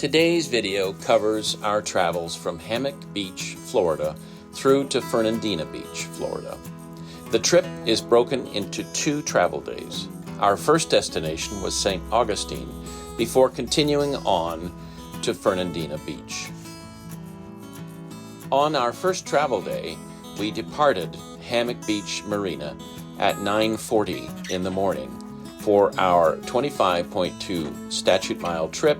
Today's video covers our travels from Hammock Beach, Florida, through to Fernandina Beach, Florida. The trip is broken into 2 travel days. Our first destination was St. Augustine, before continuing on to Fernandina Beach. On our first travel day, we departed Hammock Beach Marina at 9:40 in the morning for our 25.2 statute mile trip,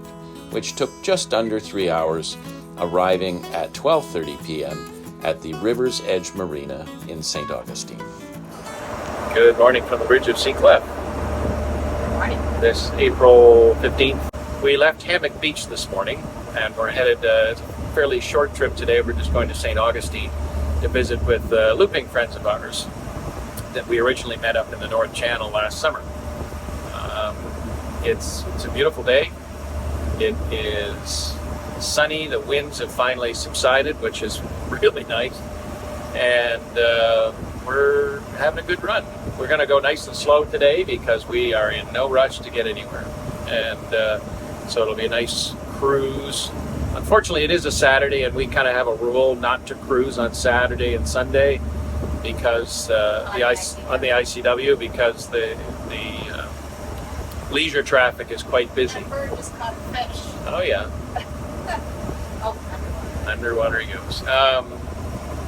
which took just under 3 hours, arriving at 12:30 p.m. at the River's Edge Marina in St. Augustine. Good morning from the Bridge of Seacliff. Good morning. This April 15th. We left Hammock Beach this morning and we're headed a fairly short trip today. We're just going to St. Augustine to visit with looping friends of ours that we originally met up in the North Channel last summer. It's a beautiful day. It is sunny. The winds have finally subsided, which is really nice. And we're having a good run. We're going to go nice and slow today because we are in no rush to get anywhere. And so it'll be a nice cruise. Unfortunately, it is a Saturday, and we kind of have a rule not to cruise on Saturday and Sunday because on the ICW, because the leisure traffic is quite busy. My bird just caught a fish. Oh yeah. Underwater goose.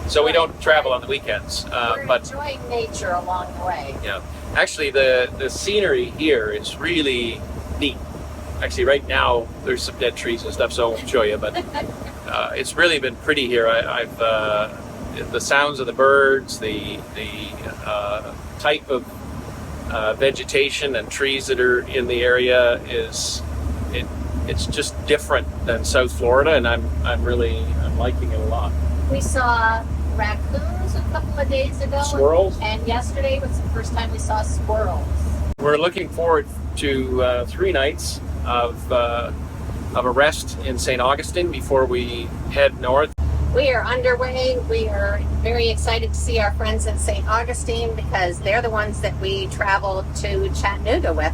So we don't travel on the weekends, We're enjoying nature along the way. Yeah, actually the scenery here is really neat. Actually, right now there's some dead trees and stuff, so I won't show you. But it's really been pretty here. I've the sounds of the birds, the type of vegetation and trees that are in the area it's just different than South Florida, and I'm liking it a lot. We saw raccoons a couple of days ago. Squirrels. And yesterday was the first time we saw squirrels. We're looking forward to 3 nights of a rest in St. Augustine before we head north. We are underway. We are very excited to see our friends in St. Augustine because they're the ones that we traveled to Chattanooga with.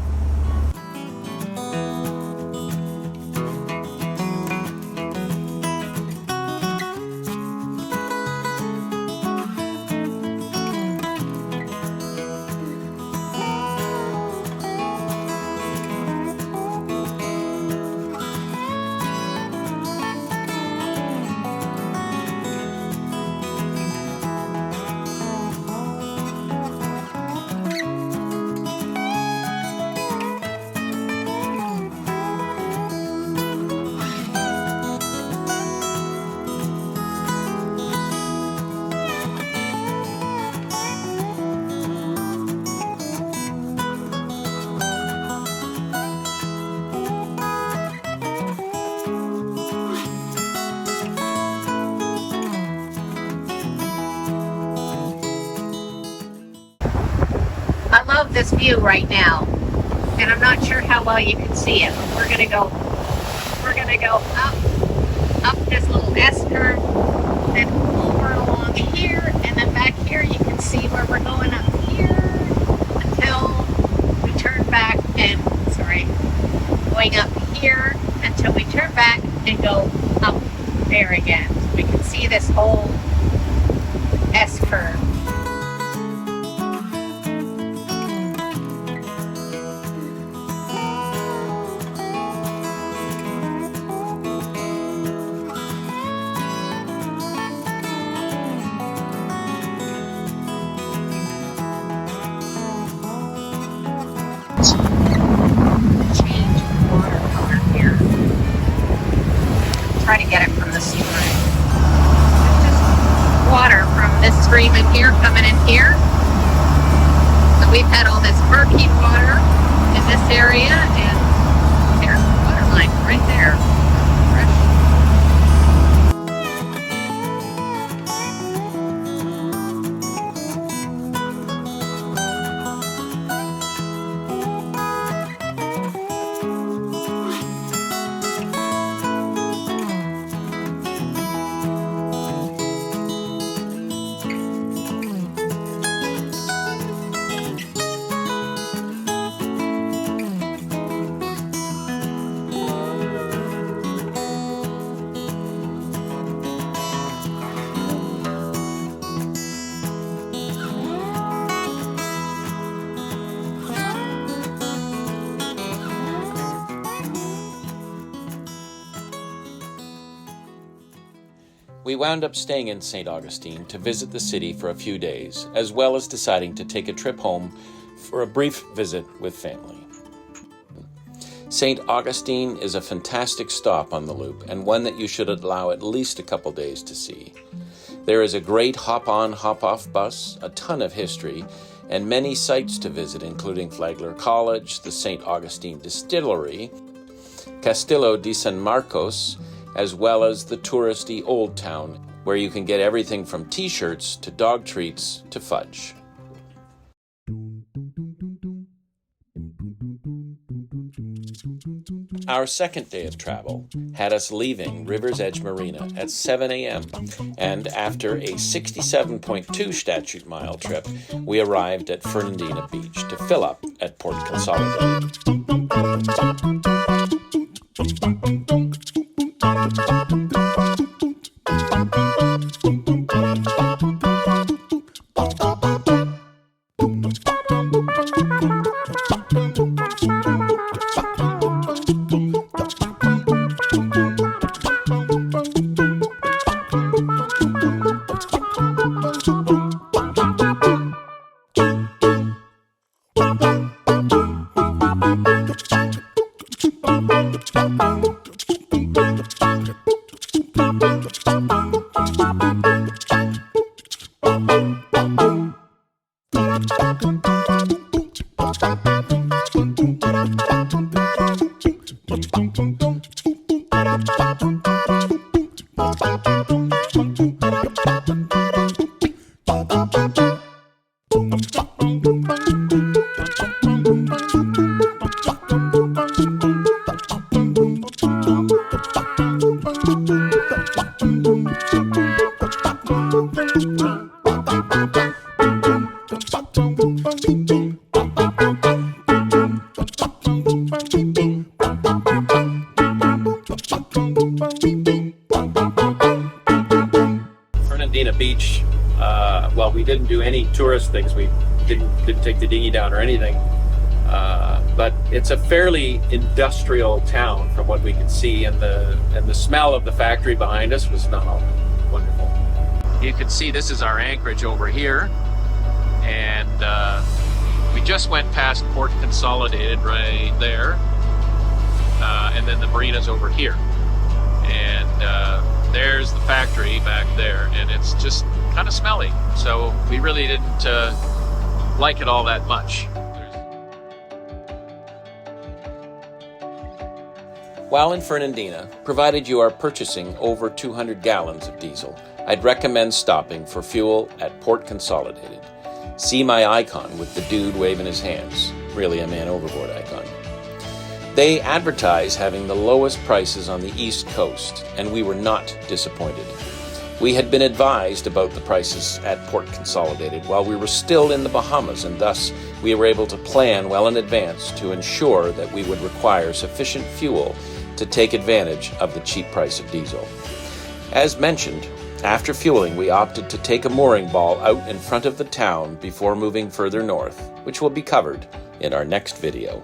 I love this view right now, and I'm not sure how well you can see it, but we're gonna go up this little S curve, then over along here, and then back here you can see where we're going up here until we turn back and going up here until we turn back and go up there again. So we can see this whole S curve. Change the water color here. Try to get it from the stream. It's just water from this stream in here coming in here. So we've had all this murky water in this area, and there's the water line right there. Fresh. We wound up staying in St. Augustine to visit the city for a few days, as well as deciding to take a trip home for a brief visit with family. St. Augustine is a fantastic stop on the loop, and one that you should allow at least a couple days to see. There is a great hop-on, hop-off bus, a ton of history, and many sites to visit, including Flagler College, the St. Augustine Distillery, Castillo di San Marcos, as well as the touristy Old Town, where you can get everything from t-shirts to dog treats to fudge. Our second day of travel had us leaving River's Edge Marina at 7 a.m. and after a 67.2 statute mile trip, we arrived at Fernandina Beach to fill up at Port Consolidated. Fernandina Beach, well, we didn't do any tourist things. We didn't take the dinghy down or anything. But it's a fairly industrial town from what we could see, and the smell of the factory behind us was wonderful. You can see this is our anchorage over here, and we just went past Port Consolidated right there, and then the marina's over here, and there's the factory back there, and it's just kind of smelly, so we really didn't like it all that much. While in Fernandina, provided you are purchasing over 200 gallons of diesel, I'd recommend stopping for fuel at Port Consolidated. See my icon with the dude waving his hands, really a man overboard icon. They advertise having the lowest prices on the East Coast, and we were not disappointed. We had been advised about the prices at Port Consolidated while we were still in the Bahamas, and thus we were able to plan well in advance to ensure that we would require sufficient fuel to take advantage of the cheap price of diesel. As mentioned, after fueling, we opted to take a mooring ball out in front of the town before moving further north, which will be covered in our next video.